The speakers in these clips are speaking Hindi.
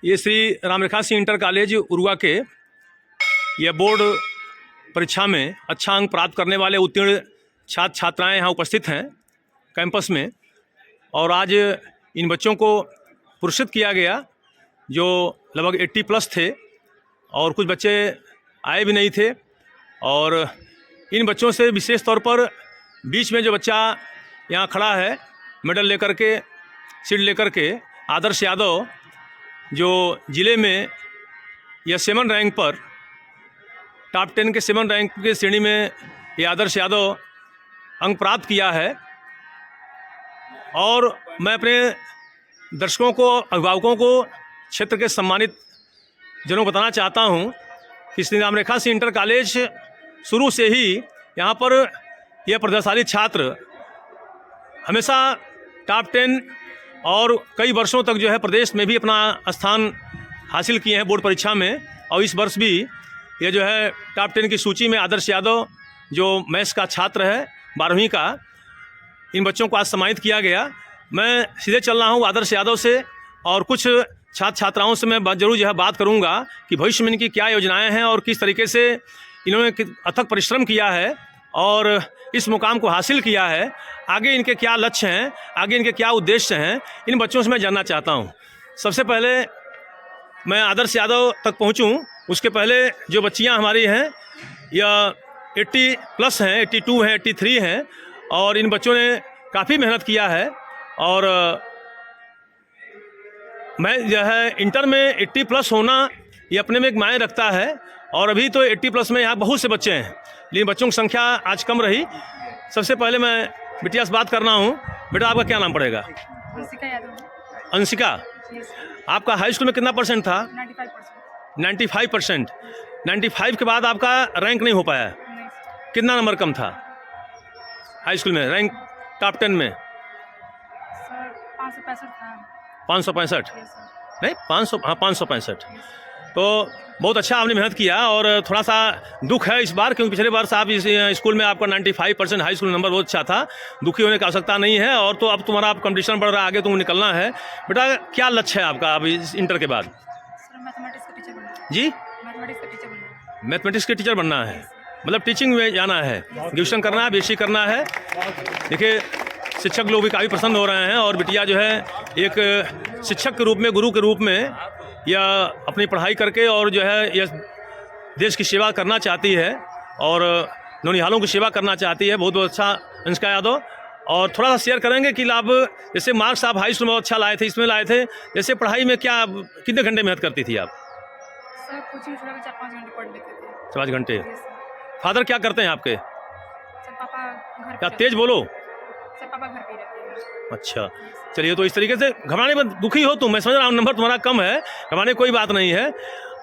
ये श्री रामरेखा सिंह इंटर कॉलेज उरुआ के यह बोर्ड परीक्षा में अच्छा अंक प्राप्त करने वाले उत्तीर्ण छात्र छात्राएं यहाँ उपस्थित हैं कैंपस में। और आज इन बच्चों को पुरस्कृत किया गया जो लगभग 80 प्लस थे और कुछ बच्चे आए भी नहीं थे। और इन बच्चों से विशेष तौर पर बीच में जो बच्चा यहाँ खड़ा है मेडल लेकर के सीट लेकर के, आदर्श यादव, जो ज़िले में यह 7 रैंक पर टॉप 10 के 7 रैंक के श्रेणी में ये आदर्श यादव अंक प्राप्त किया है। और मैं अपने दर्शकों को, अभिभावकों को, क्षेत्र के सम्मानित जनों को बताना चाहता हूँ कि श्री रामरेखा सिंह इंटर कॉलेज शुरू से ही यहाँ पर यह प्रतिभाशाली छात्र हमेशा टॉप 10 और कई वर्षों तक जो है प्रदेश में भी अपना स्थान हासिल किए हैं बोर्ड परीक्षा में। और इस वर्ष भी ये जो है टॉप 10 की सूची में आदर्श यादव जो मैथ्स का छात्र है 12वीं का, इन बच्चों को आज सम्मानित किया गया। मैं सीधे चल रहा हूँ आदर्श यादव से और कुछ छात्र छात्राओं से मैं जरूर जो है बात करूँगा कि भविष्य में इनकी क्या योजनाएं हैं और किस तरीके से इन्होंने अथक परिश्रम किया है और इस मुकाम को हासिल किया है। आगे इनके क्या लक्ष्य हैं, आगे इनके क्या उद्देश्य हैं, इन बच्चों से मैं जानना चाहता हूँ। सबसे पहले मैं आदर्श यादव तक पहुँचूँ उसके पहले जो बच्चियाँ हमारी हैं यह 80 प्लस हैं, 82 हैं, 83 हैं और इन बच्चों ने काफ़ी मेहनत किया है। और मैं जो है इंटर में 80 प्लस होना ये अपने में एक मायने रखता है। और अभी तो 80 प्लस में यहाँ बहुत से बच्चे हैं लेकिन बच्चों की संख्या आज कम रही। सबसे पहले मैं बिटिया से बात करना हूँ। बेटा आपका क्या नाम पड़ेगा? अंशिका यादव। अंशिका, आपका हाई स्कूल में कितना परसेंट था? 95%। 95% के बाद आपका रैंक नहीं हो पाया? कितना नंबर कम था हाई स्कूल में रैंक टॉप 10 में? सर 565 था। 565 नहीं 500, हाँ 565। तो बहुत अच्छा आपने मेहनत किया। और थोड़ा सा दुख है इस बार क्योंकि पिछले वर्ष आप इस स्कूल में आपका 95% हाई स्कूल नंबर बहुत अच्छा था। दुखी होने की आवश्यकता नहीं है। और तो अब तुम्हारा आप कंपटीशन बढ़ रहा है, आगे तुम निकलना है। बेटा क्या लक्ष्य है आपका अभी इस इंटर के बाद? सर मैथमेटिक्स का टीचर बनना है। जी, मैथमेटिक्स का टीचर बनना है। मैथमेटिक्स के टीचर बनना है, मतलब टीचिंग में जाना है, ट्यूशन करना है, बेसिक करना है। देखिए शिक्षक लोग भी काफ़ी प्रसन्न हो रहे हैं और बिटिया जो है एक शिक्षक के रूप में, गुरु के रूप में यह अपनी पढ़ाई करके और जो है यह देश की सेवा करना चाहती है और नौनिहालों की सेवा करना चाहती है। बहुत बहुत अच्छा अंशिका यादव। और थोड़ा सा शेयर करेंगे कि लाभ, जैसे मार्क्स आप हाई स्कूल में अच्छा लाए थे, इसमें लाए थे, जैसे पढ़ाई में क्या कितने घंटे मेहनत करती थी आप? सर कोचिंग छोड़ के 4-5 घंटे पढ़ लेते थे। 5 घंटे। Yes, sir. फादर क्या करते हैं आपके? सर पापा घर क्या पे तेज बोलो? सर पापा घर पे ही रहते हैं। अच्छा चलिए, तो इस तरीके से घबराने में दुखी हो तुम, मैं समझ रहा हूँ नंबर तुम्हारा कम है, घबराने की कोई बात नहीं है।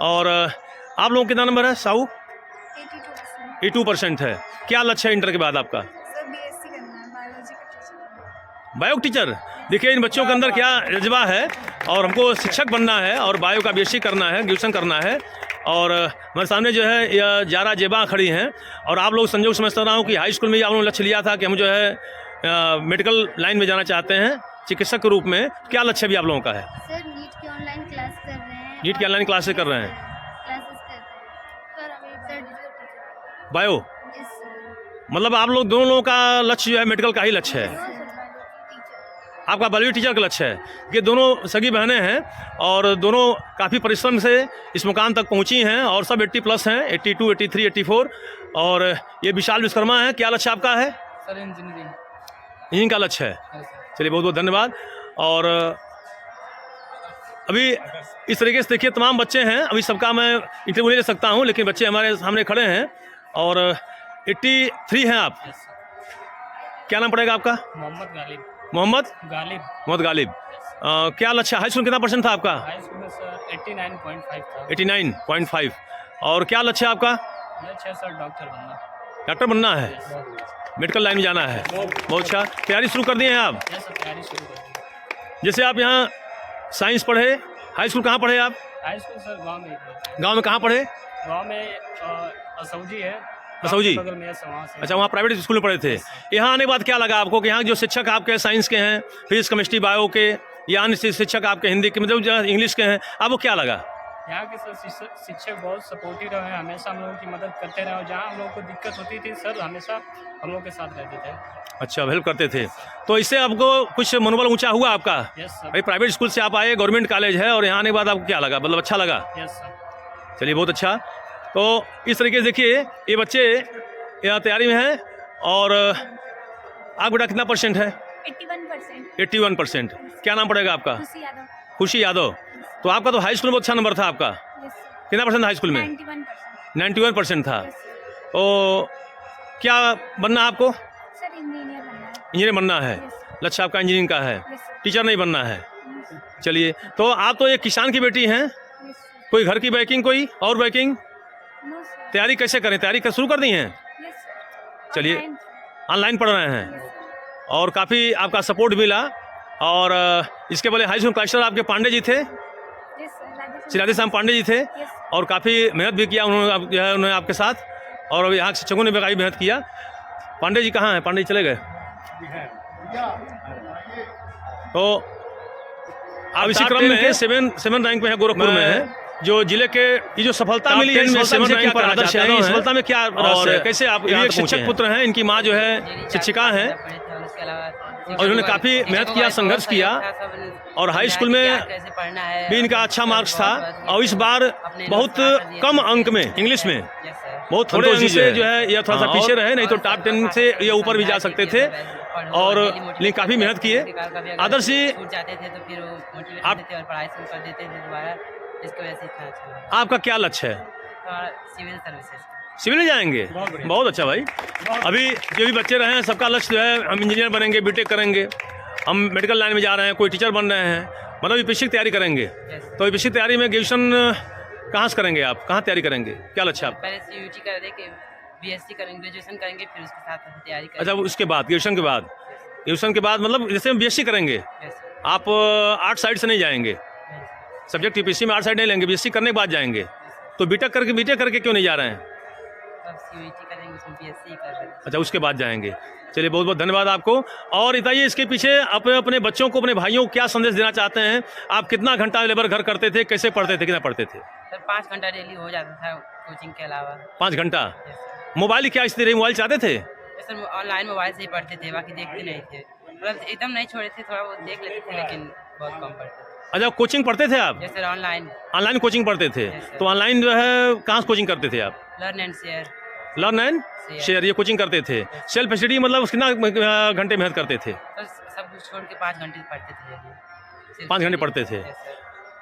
और आप लोगों कितना नंबर है साहू? 82%। 82% है। क्या लक्ष्य है इंटर के बाद आपका? सर बीएससी करना है, बायोलॉजी का टीचर। Bio teacher. देखिए इन बच्चों के अंदर क्या जज्बा है और हमको शिक्षक बनना है और बायो का बीएससी करना है, ग्रेजुएशन करना है। और हमारे सामने जो है यह जारा जेबा खड़ी हैं। और आप लोग संजोग समझता रहा हूँ कि हाई स्कूल में आप लोगों ने लक्ष्य लिया था कि हम जो है मेडिकल लाइन में जाना चाहते हैं, चिकित्सक के रूप में। क्या लक्ष्य भी आप लोगों का है? सर नीट की ऑनलाइन क्लास कर रहे हैं। नीट की ऑनलाइन क्लासेस कर रहे हैं? क्लासेस कर रहे हैं। सर अभी बायो, मतलब आप लोग दोनों लोगों का लक्ष्य जो है मेडिकल का ही लक्ष्य है। आपका बायोलॉजी टीचर का लक्ष्य है। ये दोनों सगी बहनें हैं और दोनों काफ़ी परिश्रम से इस मुकाम तक पहुंची हैं और सब 80 प्लस हैं, 82, 83, 84। और ये विशाल विश्वकर्मा है। क्या लक्ष्य आपका है? सर इंजीनियरिंग का लक्ष्य है। चलिए बहुत बहुत धन्यवाद। और अभी इस तरीके से देखिए तमाम बच्चे हैं, अभी सबका मैं इंटरव्यू नहीं ले सकता हूँ लेकिन बच्चे हमारे सामने खड़े हैं। और 83 हैं आप। क्या नाम पड़ेगा आपका? मोहम्मद गालिब। मोहम्मद गालिब। क्या लक्ष्य, हाई स्कूल कितना परसेंट था आपका? हाई स्कूल में सर 89.5 था। 89.5। और क्या लक्ष्य है आपका? लक्ष्य सर डॉक्टर बनना है, मेडिकल लाइन में जाना है। बहुत अच्छा, तैयारी शुरू कर दिए हैं आप? तैयारी शुरू कर दी। जैसे आप यहाँ साइंस पढ़े, हाई स्कूल कहाँ पढ़े आप? हाई स्कूल सर गांव में कहाँ पढ़े? गाँव में असौजी है, असौजी। बगल में है, वहाँ से। अच्छा, वहाँ प्राइवेट स्कूल में पढ़े थे। यहाँ आने के बाद क्या लगा आपको कि यहाँ जो शिक्षक आपके साइंस के हैं, फिजिक्स, केमिस्ट्री, बायो के, या अन्य शिक्षक आपके हिंदी के मतलब जो इंग्लिश के हैं, आपको क्या लगा? यहाँ के सर शिक्षक बहुत सपोर्टिव रहे, हमेशा हम लोगों की मदद करते रहे और जहाँ हम लोगों को दिक्कत होती थी सर हमेशा हम लोग के साथ रहते थे। अच्छा, हेल्प करते थे, तो इससे आपको कुछ मनोबल ऊंचा हुआ आपका? Yes sir. भाई प्राइवेट स्कूल से आप आए, गवर्नमेंट कॉलेज है, और यहाँ आने के बाद आपको क्या लगा, मतलब अच्छा लगा? Yes sir. चलिए, बहुत अच्छा। तो इस तरीके से देखिए ये बच्चे यहाँ तैयारी में हैं। और आप बेटा कितना परसेंट है? 81%। 81%। क्या नाम पड़ेगा आपका? खुशी यादव। खुशी यादव। तो आपका तो हाई स्कूल में बहुत अच्छा नंबर था आपका, यस सर। कितना परसेंट हाई स्कूल में? 91%। 91% था। Yes sir. तो क्या बनना है आपको? सर इंजीनियर बनना है। इंजीनियर बनना है, यस सर। लक्ष्य आपका इंजीनियरिंग का है, यस सर। टीचर नहीं बनना है। Yes sir. चलिए, तो आप तो एक किसान की बेटी हैं, यस सर। कोई घर की बैकिंग, कोई और बैकिंग नो सर। तैयारी कैसे करें, तैयारी शुरू कर दी हैं? Yes sir. चलिए, ऑनलाइन। ऑनलाइन पढ़ रहे हैं यस सर। और काफ़ी आपका सपोर्ट मिला। और इसके पहले हाई स्कूल क्लास्टर आपके पांडे जी थे, यस सर। श्री राधे श्याम पांडे जी थे, यस सर। और काफ़ी मेहनत भी किया उन्होंने, जो है उन्होंने आपके साथ, और यहाँ के शिक्षकों ने भी काफ़ी मेहनत किया। पांडे जी कहाँ हैं? पांडे जी चले गए। तो अब इसी क्रम में 7 रैंक में है, गोरखपुर में है, जो जिले के ये जो सफलता मिली है, इनमें 7 रैंक पर आदर्श यादव हैं। सफलता में क्या और कैसे आप ये एक शिक्षक पुत्र हैं, इनकी माँ जो है शिक्षिका हैं, और इन्होंने काफ़ी मेहनत किया, संघर्ष किया, और हाई स्कूल में भी इनका अच्छा मार्क्स था, और इस बार बहुत कम अंक में इंग्लिश में बहुत थोड़े अंक से जो है यह थोड़ा सा पीछे रहे, नहीं तो टॉप 10 से ये ऊपर भी जा सकते थे, और लेकिन काफ़ी मेहनत किए। आदर्श जी, आप पढ़ाई शुरू कर देते थे दोबारा, इसकी वजह से इतना अच्छा लगा। आपका क्या लक्ष्य है? Civil services. सिविल में जाएंगे, बहुत अच्छा भाई। अभी जो भी बच्चे रहे हैं सबका लक्ष्य जो है हम इंजीनियर बनेंगे, बीटेक करेंगे, हम मेडिकल लाइन में जा रहे हैं, कोई टीचर बन रहे हैं, मतलब यूपीएससी की तैयारी करेंगे। तो यूपीएससी की तैयारी में ग्रेजुएशन कहाँ से करेंगे आप, कहाँ तैयारी करेंगे, क्या लक्ष्य है आपका? पहले सीयूटी कर दे के बीएससी करेंगे, ग्रेजुएशन करेंगे, फिर उसके साथ तैयारी करेंगे। अच्छा, उसके बाद ग्रेजुएशन के बाद मतलब जैसे हम बीएससी करेंगे, आप आर्ट साइड से नहीं जाएंगे, सब्जेक्ट यूपीएससी में आर्ट साइड नहीं लेंगे, बीएससी करने के बाद जाएंगे, तो बीटेक करके क्यों नहीं जा रहे हैं? सीयूटी करेंगे, उसमें बीएससी कर रहे हैं। अच्छा, उसके बाद जाएंगे। चलिए, बहुत बहुत धन्यवाद आपको। और बताइए इसके पीछे अपने बच्चों को, अपने भाइयों को क्या संदेश देना चाहते हैं? आप कितना घंटा लेबर घर करते थे, कैसे पढ़ते थे, कितना पढ़ते थे? सर 5 घंटा डेली हो जाता था कोचिंग के अलावा। 5 घंटा। मोबाइल की क्या स्थिति रही, मोबाइल चाहते थे? सर ऑनलाइन मोबाइल से ही पढ़ते थे, बाकी देखते नहीं थे, मतलब एकदम नहीं छोड़े थे, थोड़ा बहुत देख लेते थे लेकिन बहुत कम पढ़ते थे। अच्छा, कोचिंग पढ़ते थे आप? यस सर, ऑनलाइन कोचिंग पढ़ते थे। तो ऑनलाइन जो है कहाँ से कोचिंग करते थे आप? लर्न एंड शेयर ये कोचिंग करते थे। सेल्फ स्टडी मतलब कितना घंटे मेहनत करते थे? सर सब कुछ छोड़ के 5 घंटे पढ़ते थे। 5 घंटे पढ़ते थे।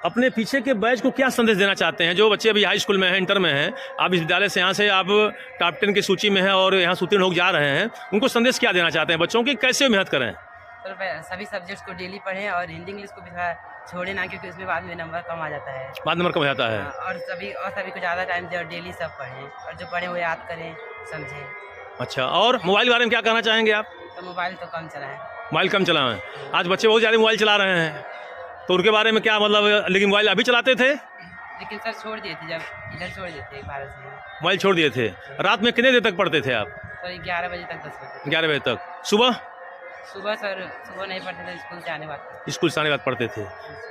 अपने पीछे के बैच को क्या संदेश देना चाहते हैं, जो बच्चे अभी हाई स्कूल में हैं, इंटर में हैं, आप इस विद्यालय से यहाँ से आप टॉप 10 की सूची में हैं और यहाँ से उत्तीर्ण होकर जा रहे हैं, उनको संदेश क्या देना चाहते हैं बच्चों की, कैसे मेहनत करें? सर सभी सब्जेक्ट्स को डेली पढ़ें और हिंदी इंग्लिश को भी थोड़ा छोड़े ना, क्योंकि उसमें बाद में नंबर कम आ जाता है। बाद नंबर कम हो जाता है। और सभी को ज़्यादा टाइम दें और डेली सब पढ़ें, और जो पढ़ें वो याद करें, समझें। अच्छा, और मोबाइल के बारे में क्या कहना चाहेंगे आप? तो मोबाइल तो कम चलाएं। मोबाइल कम चलाएं। आज बच्चे बहुत ज़्यादा मोबाइल चला रहे हैं, तो उनके बारे में क्या मतलब, लेकिन मोबाइल अभी चलाते थे? लेकिन सर छोड़ दिए थे, जब इधर छोड़ दिए थे भारत से। मोबाइल छोड़ दिए थे। रात में कितने देर तक पढ़ते थे आप? सर 11 बजे तक, 10 बजे। 11 बजे तक। सुबह सर सुबह नहीं पढ़ते थे, स्कूल से आने बाद। स्कूल से आने के बाद पढ़ते थे,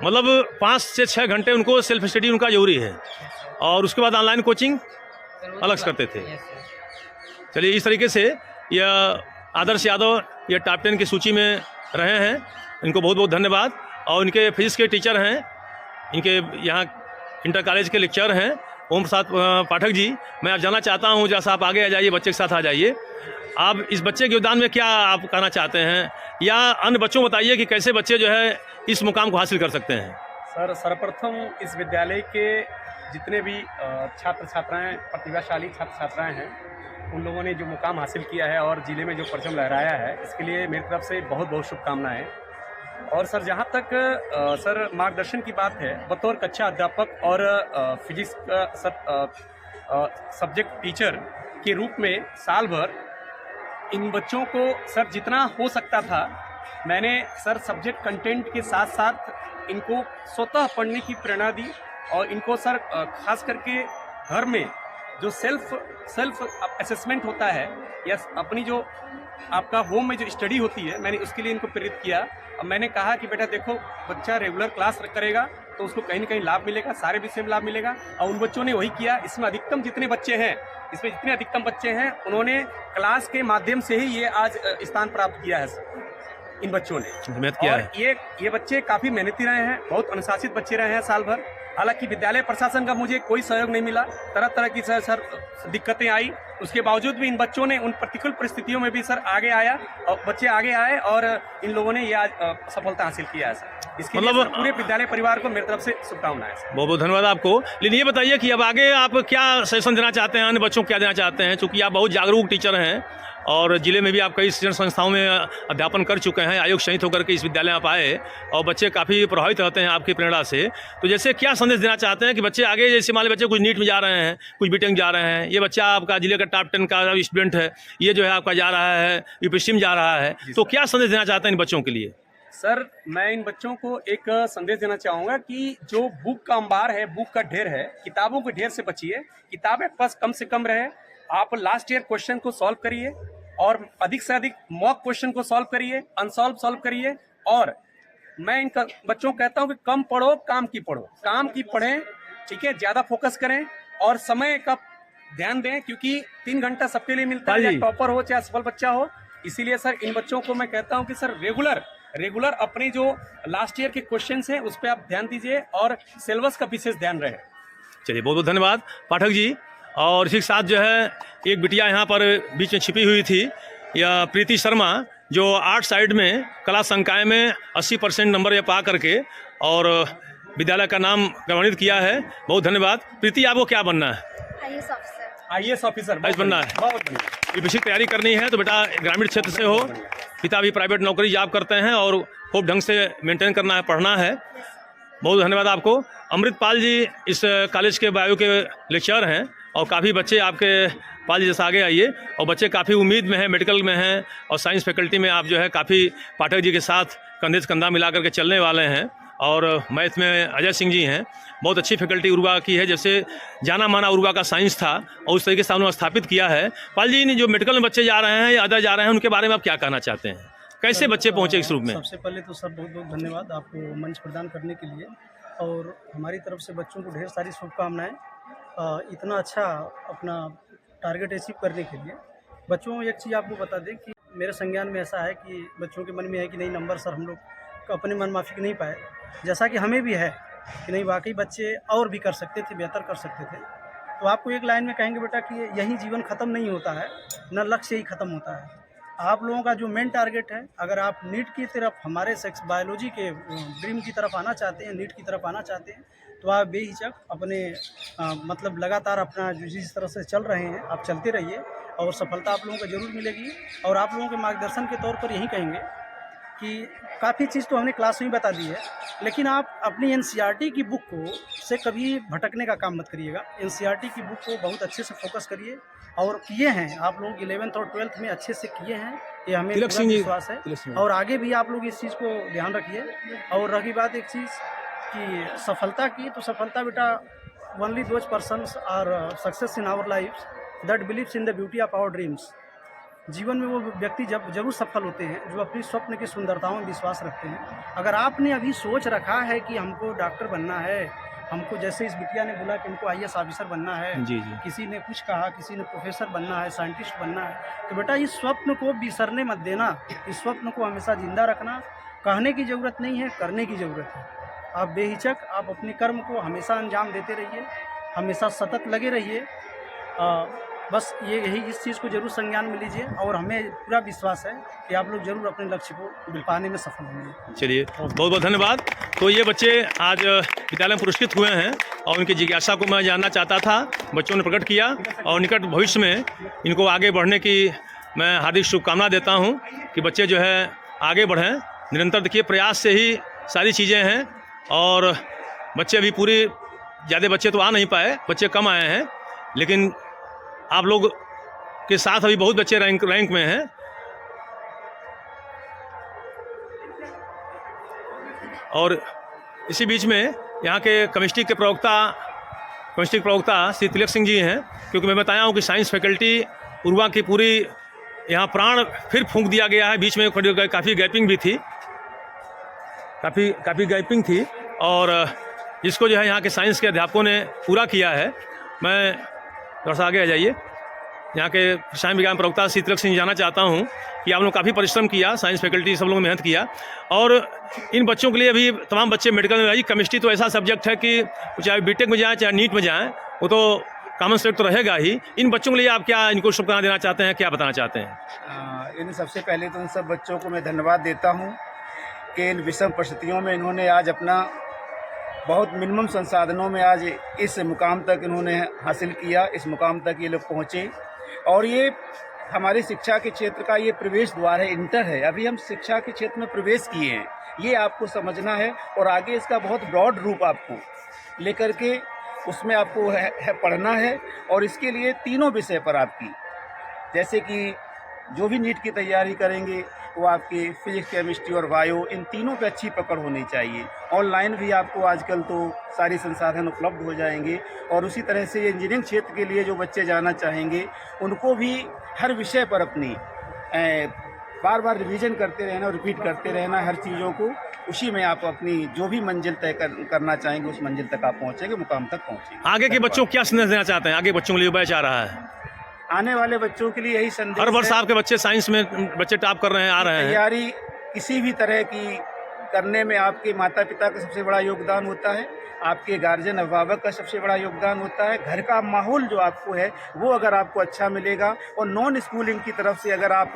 मतलब 5 से 6 घंटे उनको सेल्फ स्टडी उनका जरूरी है, और उसके बाद ऑनलाइन कोचिंग अलग से करते थे। चलिए, इस तरीके से यह आदर्श यादव ये टॉप 10 की सूची में रहे हैं, इनको बहुत बहुत धन्यवाद। और इनके फिजिक्स के टीचर हैं, इनके यहाँ इंटर कॉलेज के लेक्चर हैं ओम प्रसाद पाठक जी। मैं आप जानना चाहता हूँ, जैसा आप आगे आ जाइए, बच्चे के साथ आ जाइए, आप इस बच्चे के योगदान में क्या आप कहना चाहते हैं, या अन्य बच्चों को बताइए कि कैसे बच्चे जो है इस मुकाम को हासिल कर सकते हैं? सर सर्वप्रथम इस विद्यालय के जितने भी छात्र छात्राएँ, प्रतिभाशाली छात्र छात्राएँ हैं, उन लोगों ने जो मुकाम हासिल किया है और ज़िले में जो परचम लहराया है, इसके लिए मेरी तरफ से बहुत बहुत शुभकामनाएँ। और सर जहाँ तक सर मार्गदर्शन की बात है, बतौर कक्षा अध्यापक और फिजिक्स सब्जेक्ट टीचर के रूप में साल भर इन बच्चों को सर जितना हो सकता था मैंने सर सब्जेक्ट कंटेंट के साथ साथ इनको स्वतः पढ़ने की प्रेरणा दी, और इनको सर खास करके घर में जो सेल्फ असेसमेंट होता है, या अपनी जो आपका होम में जो स्टडी होती है, मैंने उसके लिए इनको प्रेरित किया। अब मैंने कहा कि बेटा देखो, बच्चा रेगुलर क्लास करेगा तो उसको कहीं ना कहीं लाभ मिलेगा, सारे विषय में लाभ मिलेगा। और उन बच्चों ने वही किया। इसमें अधिकतम जितने बच्चे हैं, इसमें जितने अधिकतम बच्चे हैं, उन्होंने क्लास के माध्यम से ही ये आज स्थान प्राप्त किया है इन बच्चों ने। मेहनत किया और है। ये बच्चे काफ़ी मेहनती रहे हैं, बहुत अनुशासित बच्चे रहे हैं साल भर। हालांकि विद्यालय प्रशासन का मुझे कोई सहयोग नहीं मिला, तरह तरह की सर दिक्कतें आई, उसके बावजूद भी इन बच्चों ने उन प्रतिकूल परिस्थितियों में भी सर आगे आया और बच्चे आगे आए और इन लोगों ने ये आज सफलता हासिल किया है सर। इसके लिए मतलब पूरे विद्यालय परिवार को मेरी तरफ से शुभकामनाएं सर। बहुत बहुत धन्यवाद आपको। लेकिन ये बताइए कि अब आगे आप क्या सजेशन देना चाहते हैं, अन्य बच्चों को क्या देना चाहते हैं? चूँकि आप बहुत जागरूक टीचर हैं और जिले में भी आप कई शिक्षण संस्थाओं में अध्यापन कर चुके हैं, आयोग संहित होकर के इस विद्यालय में आप आए और बच्चे काफ़ी प्रभावित रहते हैं आपकी प्रेरणा से। तो जैसे क्या संदेश देना चाहते हैं कि बच्चे आगे, जैसे मान लीजिए बच्चे कुछ नीट में जा रहे हैं, कुछ बीटेक जा रहे हैं, ये बच्चा आपका जिले का टॉप 10 का स्टूडेंट है, ये जो है आपका जा रहा है यूपीएससी में जा रहा है, तो क्या संदेश देना चाहते हैं इन बच्चों के लिए? सर, मैं इन बच्चों को एक संदेश देना चाहूँगा कि जो बुक का अंबार है, बुक का ढेर है, किताबों के ढेर से बचिए। किताबें पास कम से कम रहे। आप लास्ट ईयर क्वेश्चन को सॉल्व करिए और अधिक से अधिक मॉक क्वेश्चन को सॉल्व करिए, सॉल्व करिए। और मैं इन बच्चों को कहता हूँ कि कम पढ़ो, काम की पढ़ो, काम की पढ़ें, ठीक है, ज़्यादा फोकस करें और समय का ध्यान दें, क्योंकि 3 घंटा सबके लिए मिलता है, चाहे टॉपर हो चाहे सफल बच्चा हो। इसीलिए सर इन बच्चों को मैं कहता हूँ कि सर रेगुलर अपने जो लास्ट ईयर के क्वेश्चंस हैं उस पर आप ध्यान दीजिए और सिलेबस का विशेष ध्यान रहे। चलिए, बहुत बहुत धन्यवाद पाठक जी। और इसी के साथ जो है एक बिटिया यहाँ पर बीच में छिपी हुई थी, यह प्रीति शर्मा, जो आर्ट साइड में कला संकाय में 80% नंबर ये पा करके और विद्यालय का नाम गौरवान्वित किया है। बहुत धन्यवाद। प्रीति, आपको क्या बनना है? IAS ऑफिसर बनना है। बहुत बढ़िया। यूपीएससी तैयारी करनी है तो बेटा ग्रामीण क्षेत्र से हो, पिता भी प्राइवेट नौकरी जॉब करते हैं और खूब ढंग से मेंटेन करना है, पढ़ना है। बहुत धन्यवाद आपको। अमृतपाल जी इस कॉलेज के बायो के लेक्चर हैं और काफ़ी बच्चे आपके पाल जी जैसा आगे आइए, और बच्चे काफ़ी उम्मीद में हैं, मेडिकल में हैं और साइंस फैकल्टी में आप जो है काफ़ी पाठक जी के साथ कंधे से कंधा मिला करके चलने वाले हैं। और मैथ में अजय सिंह जी हैं, बहुत अच्छी फैकल्टी उर्वा की है, जैसे जाना माना उर्वा का साइंस था और उस तरीके से उन्होंने स्थापित किया है। पाल जी, जो मेडिकल में बच्चे जा रहे हैं या अदर जा रहे हैं, उनके बारे में आप क्या कहना चाहते हैं? कैसे बच्चे पहुँचे इस रूप में? सबसे पहले तो सर बहुत बहुत धन्यवाद आपको मंच प्रदान करने के लिए, और हमारी तरफ से बच्चों को ढेर सारी शुभकामनाएं इतना अच्छा अपना टारगेट अचीव करने के लिए। बच्चों, एक चीज़ आपको बता दें कि मेरे संज्ञान में ऐसा है कि बच्चों के मन में है कि नहीं, नंबर सर हम लोग अपने मन माफिक नहीं पाए, जैसा कि हमें भी है कि नहीं, वाकई बच्चे और भी कर सकते थे, बेहतर कर सकते थे। तो आपको एक लाइन में कहेंगे बेटा कि यही जीवन ख़त्म नहीं होता है, न लक्ष्य ही ख़त्म होता है। आप लोगों का जो मेन टारगेट है, अगर आप नीट की तरफ, हमारे सेक्स बायोलॉजी के ड्रीम की तरफ आना चाहते हैं, नीट की तरफ आना चाहते हैं, तो आप बेहिचक अपने मतलब लगातार अपना जिस तरह से चल रहे हैं आप चलते रहिए और सफलता आप लोगों को ज़रूर मिलेगी। और आप लोगों के मार्गदर्शन के तौर पर यही कहेंगे कि काफ़ी चीज़ तो हमने क्लास में बता दी है, लेकिन आप अपनी NCERT की बुक को से कभी भटकने का काम मत करिएगा। NCERT की बुक को बहुत अच्छे से फोकस करिए, और किए हैं आप लोग 11th और 12th में अच्छे से किए हैं, ये हमें पूरा विश्वास है। और आगे भी आप लोग इस चीज़ को ध्यान रखिए। और रही बात एक चीज़ कि सफलता की, तो सफलता बेटा only those persons are success in our lifes that believes in the beauty of our dreams. जीवन में वो व्यक्ति जरूर सफल होते हैं जो अपनी स्वप्न की सुंदरताओं में विश्वास रखते हैं। अगर आपने अभी सोच रखा है कि हमको डॉक्टर बनना है, हमको जैसे इस बिटिया ने बोला कि हमको IAS ऑफिसर बनना है, जी। किसी ने कुछ कहा, किसी ने प्रोफेसर बनना है, साइंटिस्ट बनना है, तो बेटा इस स्वप्न को बिसरने मत देना। इस स्वप्न को हमेशा जिंदा रखना। कहने की ज़रूरत नहीं है, करने की ज़रूरत है। आप बेहिचक आप अपने कर्म को हमेशा अंजाम देते रहिए, हमेशा सतत लगे रहिए। बस यही इस चीज़ को जरूर संज्ञान में लीजिए, और हमें पूरा विश्वास है कि आप लोग जरूर अपने लक्ष्य को पाने में सफल होंगे। चलिए, बहुत बहुत धन्यवाद। तो ये बच्चे आज विद्यालय में पुरस्कृत हुए हैं और उनकी जिज्ञासा को मैं जानना चाहता था, बच्चों ने प्रकट किया, और निकट भविष्य में इनको आगे बढ़ने की मैं हार्दिक शुभकामना देता हूँ कि बच्चे जो है आगे बढ़ें। निरंतर देखिए प्रयास से ही सारी चीज़ें हैं, और बच्चे अभी पूरी ज़्यादा बच्चे तो आ नहीं पाए, बच्चे कम आए हैं, लेकिन आप लोग के साथ अभी बहुत बच्चे रैंक में हैं। और इसी बीच में यहाँ के केमिस्ट्री के प्रवक्ता श्री तिलक सिंह जी हैं, क्योंकि मैं बताया हूँ कि साइंस फैकल्टी उर्वा की पूरी यहाँ प्राण फिर फूंक दिया गया है। बीच में काफ़ी गैपिंग भी थी, काफ़ी गैपिंग थी, और इसको जो है यहाँ के साइंस के अध्यापकों ने पूरा किया है। मैं थोड़ा सा आगे आ जाइए। यहाँ के रसायन विज्ञान प्रवक्ता श्री तिलक सिंह जानना चाहता हूँ कि आप लोग काफ़ी परिश्रम किया, साइंस फैकल्टी सब लोगों ने मेहनत किया, और इन बच्चों के लिए अभी तमाम बच्चे मेडिकल में, केमिस्ट्री तो ऐसा सब्जेक्ट है कि चाहे बीटेक में जाएँ चाहे नीट में जाएँ, वो तो कॉमन सेलेक्ट तो रहेगा ही। इन बच्चों के लिए आप क्या इनको शुभकामना देना चाहते हैं, क्या बताना चाहते हैं? इन सबसे पहले तो उन सब बच्चों को मैं धन्यवाद देता हूँ कि इन विषम परिस्थितियों में इन्होंने आज अपना बहुत मिनिमम संसाधनों में आज इस मुकाम तक इन्होंने हासिल किया, इस मुकाम तक ये लोग पहुँचे। और ये हमारी शिक्षा के क्षेत्र का ये प्रवेश द्वार है, इंटर है। अभी हम शिक्षा के क्षेत्र में प्रवेश किए हैं, ये आपको समझना है, और आगे इसका बहुत ब्रॉड रूप आपको लेकर के उसमें आपको है पढ़ना है। और इसके लिए तीनों विषय पर आपकी, जैसे कि जो भी नीट की तैयारी करेंगे वो आपके फिजिक्स, केमिस्ट्री और बायो, इन तीनों पे अच्छी पकड़ होनी चाहिए। ऑनलाइन भी आपको आजकल तो सारी संसाधन उपलब्ध हो जाएंगे। और उसी तरह से ये इंजीनियरिंग क्षेत्र के लिए जो बच्चे जाना चाहेंगे उनको भी हर विषय पर अपनी बार बार रिवीजन करते रहना, रिपीट करते रहना हर चीज़ों को। उसी में आप अपनी जो भी मंजिल तय करना चाहेंगे उस मंजिल तक आप पहुँचेंगे, मुकाम तक पहुँचेंगे। आगे के बच्चों को क्या संदेश देना चाहते हैं? आगे बच्चों के लिए बैच आ रहा है, आने वाले बच्चों के लिए यही संदेश हर वर्ष है। आपके बच्चे साइंस में बच्चे टॉप कर रहे हैं, आ रहे हैं। तैयारी किसी भी तरह की करने में आपके माता पिता का सबसे बड़ा योगदान होता है, आपके गार्जियन अभिभावक का सबसे बड़ा योगदान होता है। घर का माहौल जो आपको है वो अगर आपको अच्छा मिलेगा, और नॉन स्कूलिंग की तरफ से अगर आप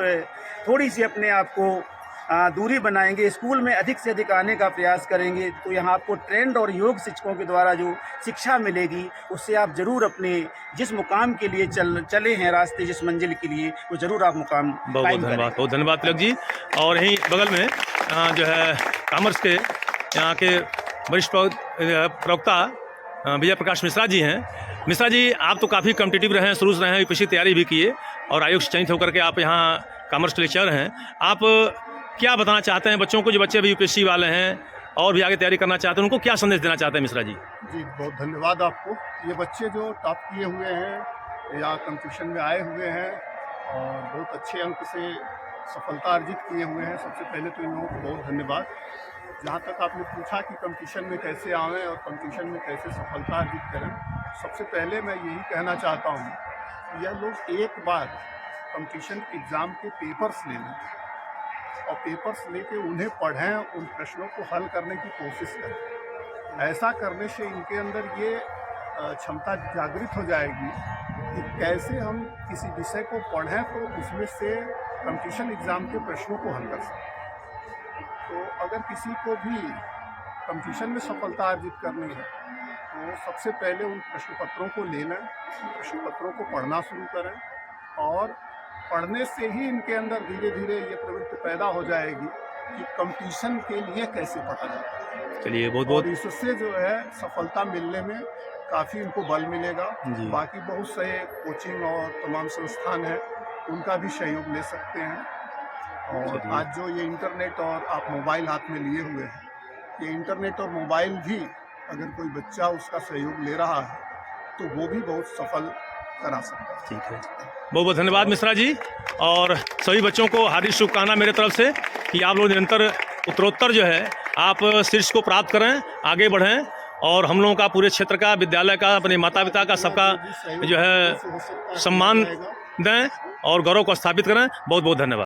थोड़ी सी अपने आप को दूरी बनाएंगे, स्कूल में अधिक से अधिक आने का प्रयास करेंगे, तो यहाँ आपको ट्रेंड और योग शिक्षकों के द्वारा जो शिक्षा मिलेगी उससे आप ज़रूर अपने जिस मुकाम के लिए चले हैं रास्ते, जिस मंजिल के लिए, वो ज़रूर आप मुकाम बहुत धन्यवाद, बहुत धन्यवाद तिलक जी। और यहीं बगल में जो है कॉमर्स के यहाँ के वरिष्ठ प्रवक्ता विजय प्रकाश मिश्रा जी हैं। मिश्रा जी, आप तो काफ़ी कॉम्पिटिटिव रहे हैं, शुरू से रहे हैं, यूपीएससी तैयारी भी किए, और आयोग से चयनित होकर के आप यहाँ कॉमर्स के लेक्चरर हैं। आप क्या बताना चाहते हैं बच्चों को, जो बच्चे भी यूपीएससी वाले हैं और भी आगे तैयारी करना चाहते हैं, उनको क्या संदेश देना चाहते हैं मिश्रा जी? जी, बहुत धन्यवाद आपको। ये बच्चे जो टॉप किए हुए हैं या कंपटीशन में आए हुए हैं और बहुत अच्छे अंक से सफलता अर्जित किए हुए हैं, सबसे पहले तो इन लोगों को बहुत धन्यवाद। जहाँ तक आपने पूछा कि कंपटीशन में कैसे आवें और कंपटीशन में कैसे सफलता अर्जित करें, सबसे पहले मैं यही कहना चाहता हूँ कि यह लोग एक बार कंपटीशन एग्ज़ाम के पेपर्स ले लें और पेपर्स लेके उन्हें पढ़ें, उन प्रश्नों को हल करने की कोशिश करें। ऐसा करने से इनके अंदर ये क्षमता जागृत हो जाएगी कि कैसे हम किसी विषय को पढ़ें तो उसमें से कंपटीशन एग्ज़ाम के प्रश्नों को हल कर सकें। तो अगर किसी को भी कंपटीशन में सफलता अर्जित करनी है तो सबसे पहले उन प्रश्न पत्रों को लेना, प्रश्न पत्रों को पढ़ना शुरू करें, और पढ़ने से ही इनके अंदर धीरे धीरे ये प्रवृत्ति पैदा हो जाएगी कि कंपटीशन के लिए कैसे पढ़ा जाता है। चलिए, बहुत बहुत, और इससे जो है सफलता मिलने में काफ़ी इनको बल मिलेगा। बाकी बहुत से कोचिंग और तमाम संस्थान हैं, उनका भी सहयोग ले सकते हैं। और आज जो ये इंटरनेट और आप मोबाइल हाथ में लिए हुए हैं, ये इंटरनेट और मोबाइल भी अगर कोई बच्चा उसका सहयोग ले रहा है तो वो भी बहुत सफल करा सकता है। ठीक है, बहुत बहुत धन्यवाद मिश्रा जी। और सभी बच्चों को हार्दिक शुभकामना मेरे तरफ से कि आप लोग निरंतर उत्तरोत्तर जो है आप शीर्ष को प्राप्त करें, आगे बढ़ें, और हम लोगों का पूरे क्षेत्र का, विद्यालय का, अपने माता पिता का, सबका जो है सम्मान दें और गौरव को स्थापित करें। बहुत बहुत धन्यवाद।